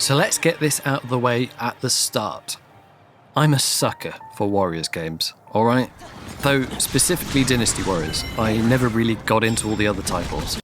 So let's get this out of the way at the start. I'm a sucker for Warriors games, alright? Though specifically Dynasty Warriors, I never really got into all the other titles.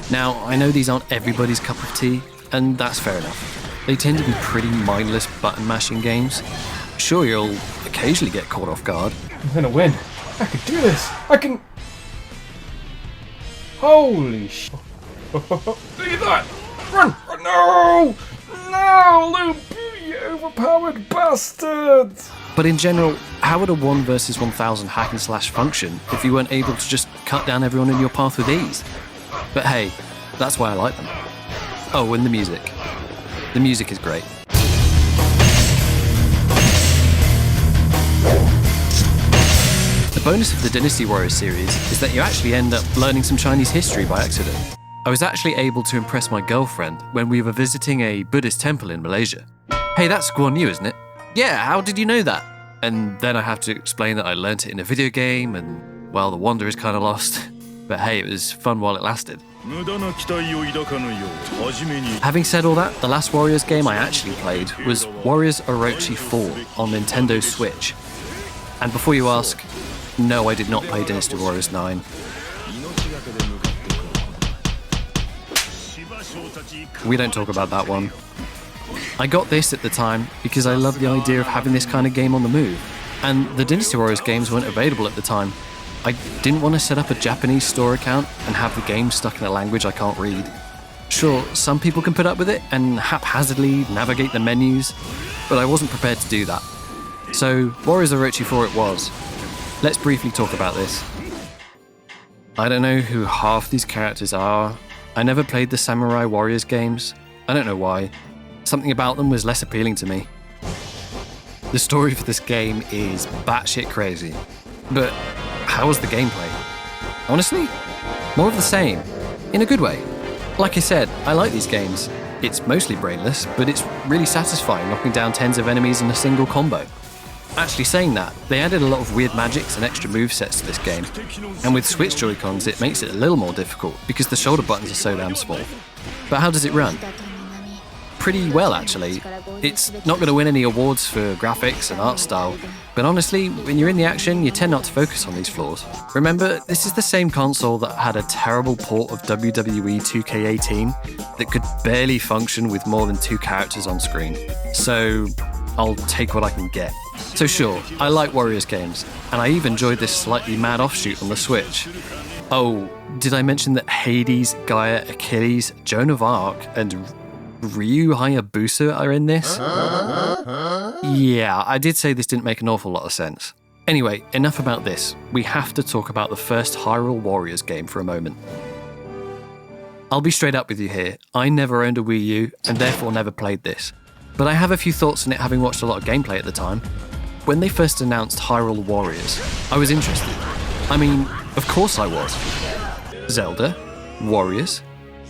Now, I know these aren't everybody's cup of tea, and that's fair enough. They tend to be pretty mindless button-mashing games. Sure, you'll occasionally get caught off guard. I'm gonna win. I can do this. I can... Holy sh... Look at that! Run! No! No, Luke! You overpowered bastard! But in general, how would a 1 versus 1000 hack and slash function if you weren't able to just cut down everyone in your path with ease? But hey, that's why I like them. Oh, and the music. The music is great. The bonus of the Dynasty Warriors series is that you actually end up learning some Chinese history by accident. I was actually able to impress my girlfriend when we were visiting a Buddhist temple in Malaysia. Hey, that's Guan Yu, isn't it? Yeah, how did you know that? And then I have to explain that I learnt it in a video game and, well, the wonder is kind of lost. But hey, it was fun while it lasted. Having said all that, the last Warriors game I actually played was Warriors Orochi 4 on Nintendo Switch. And before you ask, no, I did not play Dynasty Warriors 9. We don't talk about that one. I got this at the time because I loved the idea of having this kind of game on the move, and the Dynasty Warriors games weren't available at the time. I didn't want to set up a Japanese store account and have the game stuck in a language I can't read. Sure, some people can put up with it and haphazardly navigate the menus, but I wasn't prepared to do that. So, Warriors Orochi 4 it was. Let's briefly talk about this. I don't know who half these characters are. I never played the Samurai Warriors games. I don't know why. Something about them was less appealing to me. The story for this game is batshit crazy. But how was the gameplay? Honestly, more of the same. In a good way. Like I said, I like these games. It's mostly brainless, but it's really satisfying knocking down tens of enemies in a single combo. Actually saying that, they added a lot of weird magics and extra movesets to this game, and with Switch Joy-Cons it makes it a little more difficult because the shoulder buttons are so damn small. But how does it run? Pretty well actually. It's not going to win any awards for graphics and art style, but honestly, when you're in the action you tend not to focus on these flaws. Remember, this is the same console that had a terrible port of WWE 2K18 that could barely function with more than 2 characters on screen. So I'll take what I can get. So sure, I like Warriors games, and I even enjoyed this slightly mad offshoot on the Switch. Oh, did I mention that Hades, Gaia, Achilles, Joan of Arc, and Ryu Hayabusa are in this? Yeah, I did say this didn't make an awful lot of sense. Anyway, enough about this. We have to talk about the first Hyrule Warriors game for a moment. I'll be straight up with you here. I never owned a Wii U, and therefore never played this. But I have a few thoughts on it having watched a lot of gameplay at the time. When they first announced Hyrule Warriors, I was interested. I mean, of course I was. Zelda? Warriors?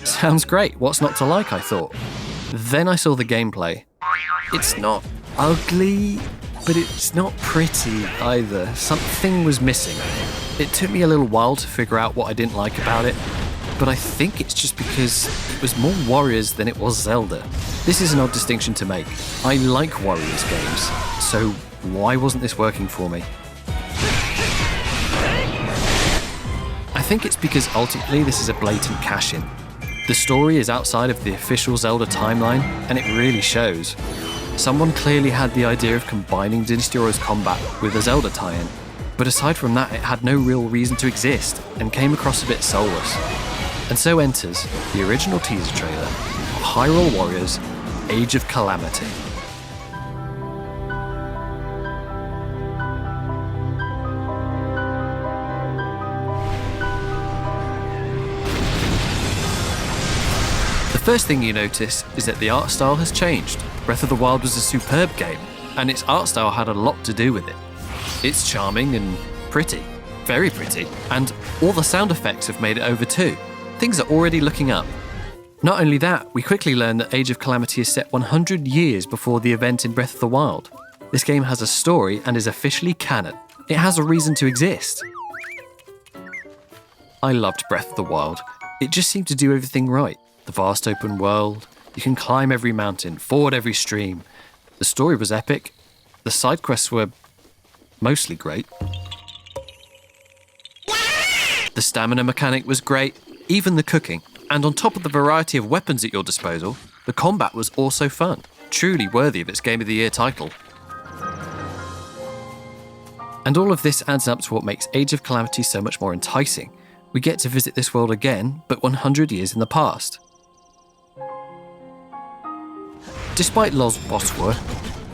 Sounds great, what's not to like, I thought. Then I saw the gameplay. It's not ugly, but it's not pretty either. Something was missing. It took me a little while to figure out what I didn't like about it, but I think it's just because it was more Warriors than it was Zelda. This is an odd distinction to make. I like Warriors games, so why wasn't this working for me? I think it's because ultimately this is a blatant cash-in. The story is outside of the official Zelda timeline, and it really shows. Someone clearly had the idea of combining Dynasty Warriors combat with a Zelda tie-in, but aside from that it had no real reason to exist, and came across a bit soulless. And so enters the original teaser trailer of Hyrule Warriors Age of Calamity. The first thing you notice is that the art style has changed. Breath of the Wild was a superb game, and its art style had a lot to do with it. It's charming and pretty, very pretty, and all the sound effects have made it over too. Things are already looking up. Not only that, we quickly learn that Age of Calamity is set 100 years before the event in Breath of the Wild. This game has a story and is officially canon. It has a reason to exist. I loved Breath of the Wild. It just seemed to do everything right. The vast open world, You can climb every mountain, ford every stream. The story was epic. The side quests were mostly great. The stamina mechanic was great, even the cooking. And on top of the variety of weapons at your disposal, the combat was also fun, truly worthy of its Game of the Year title. And all of this adds up to what makes Age of Calamity so much more enticing. We get to visit this world again, but 100 years in the past. Despite Los Bosworth,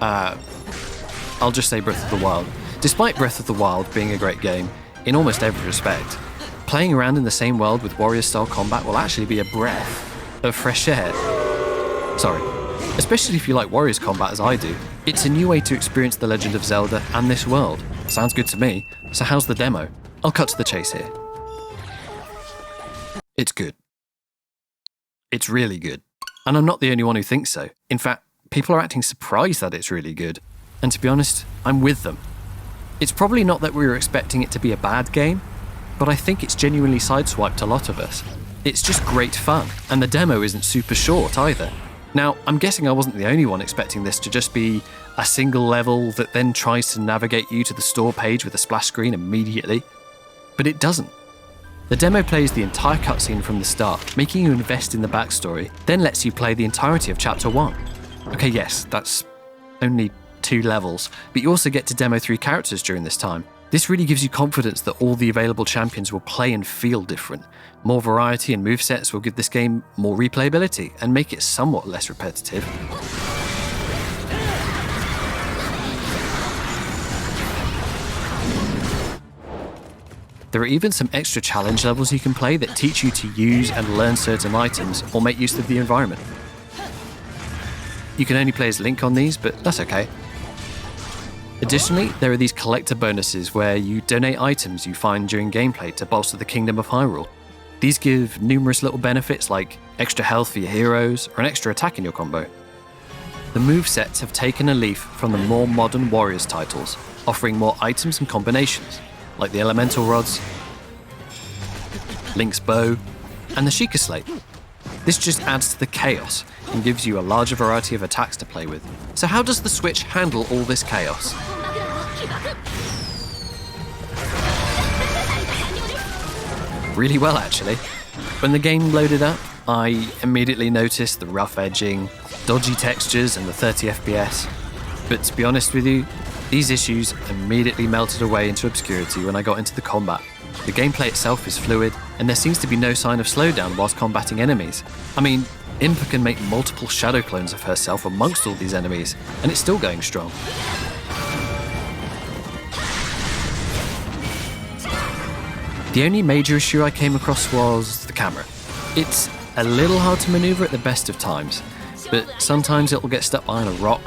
I'll just say Breath of the Wild. Despite Breath of the Wild being a great game, in almost every respect, playing around in the same world with warrior-style combat will actually be a breath of fresh air. Sorry. Especially if you like Warriors combat as I do. It's a new way to experience The Legend of Zelda and this world. Sounds good to me. So how's the demo? I'll cut to the chase here. It's good. It's really good. And I'm not the only one who thinks so. In fact, people are acting surprised that it's really good. And to be honest, I'm with them. It's probably not that we were expecting it to be a bad game, but I think it's genuinely sideswiped a lot of us. It's just great fun, and the demo isn't super short either. Now, I'm guessing I wasn't the only one expecting this to just be a single level that then tries to navigate you to the store page with a splash screen immediately. But it doesn't. The demo plays the entire cutscene from the start, making you invest in the backstory, then lets you play the entirety of Chapter 1. Okay, yes, that's only 2 levels, but you also get to demo 3 characters during this time. This really gives you confidence that all the available champions will play and feel different. More variety and movesets will give this game more replayability and make it somewhat less repetitive. There are even some extra challenge levels you can play that teach you to use and learn certain items or make use of the environment. You can only play as Link on these, but that's okay. Additionally, there are these collector bonuses where you donate items you find during gameplay to bolster the Kingdom of Hyrule. These give numerous little benefits like extra health for your heroes or an extra attack in your combo. The movesets have taken a leaf from the more modern Warriors titles, offering more items and combinations, like the Elemental Rods, Link's Bow, and the Sheikah Slate. This just adds to the chaos and gives you a larger variety of attacks to play with. So how does the Switch handle all this chaos? Really well, actually. When the game loaded up, I immediately noticed the rough edging, dodgy textures, and the 30 FPS. But to be honest with you, these issues immediately melted away into obscurity when I got into the combat. The gameplay itself is fluid, and there seems to be no sign of slowdown whilst combating enemies. I mean, Impa can make multiple shadow clones of herself amongst all these enemies, and it's still going strong. The only major issue I came across was the camera. It's a little hard to maneuver at the best of times, but sometimes it will get stuck behind a rock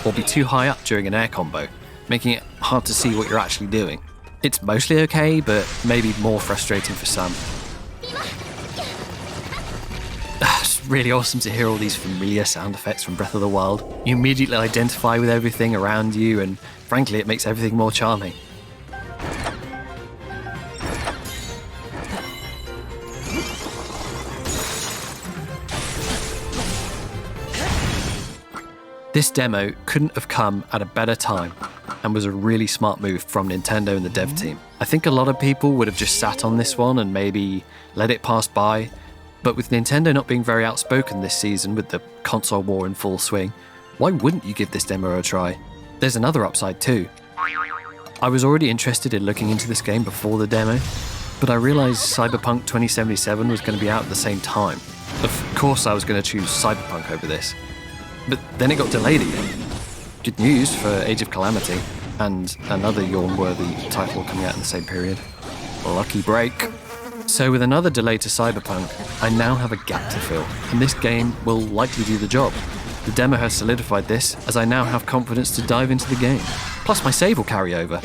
or be too high up during an air combo, making it hard to see what you're actually doing. It's mostly okay, but maybe more frustrating for some. It's really awesome to hear all these familiar sound effects from Breath of the Wild. You immediately identify with everything around you, and frankly, it makes everything more charming. This demo couldn't have come at a better time and was a really smart move from Nintendo and the dev team. I think a lot of people would have just sat on this one and maybe let it pass by, but with Nintendo not being very outspoken this season with the console war in full swing, why wouldn't you give this demo a try? There's another upside too. I was already interested in looking into this game before the demo, but I realised Cyberpunk 2077 was going to be out at the same time. Of course I was going to choose Cyberpunk over this. But then it got delayed again. Good news for Age of Calamity, and another yawn-worthy title coming out in the same period. Lucky break. So with another delay to Cyberpunk, I now have a gap to fill, and this game will likely do the job. The demo has solidified this, as I now have confidence to dive into the game. Plus my save will carry over.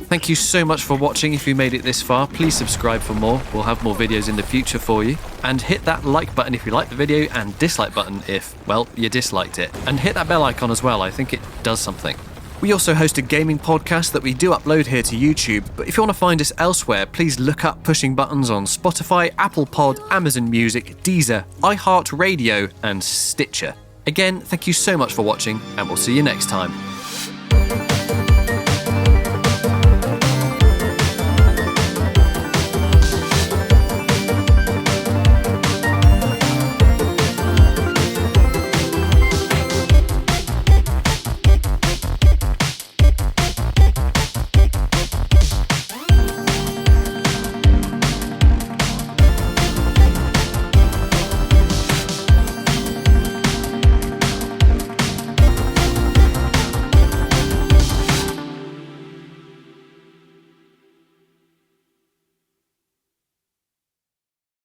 Thank you so much for watching. If you made it this far, please subscribe for more. We'll have more videos in the future for you. And hit that like button if you liked the video, and dislike button if, well, you disliked it. And hit that bell icon as well, I think it does something. We also host a gaming podcast that we do upload here to YouTube, but if you want to find us elsewhere, please look up Pushing Buttons on Spotify, Apple Pod, Amazon Music, Deezer, iHeartRadio, and Stitcher. Again, thank you so much for watching, and we'll see you next time.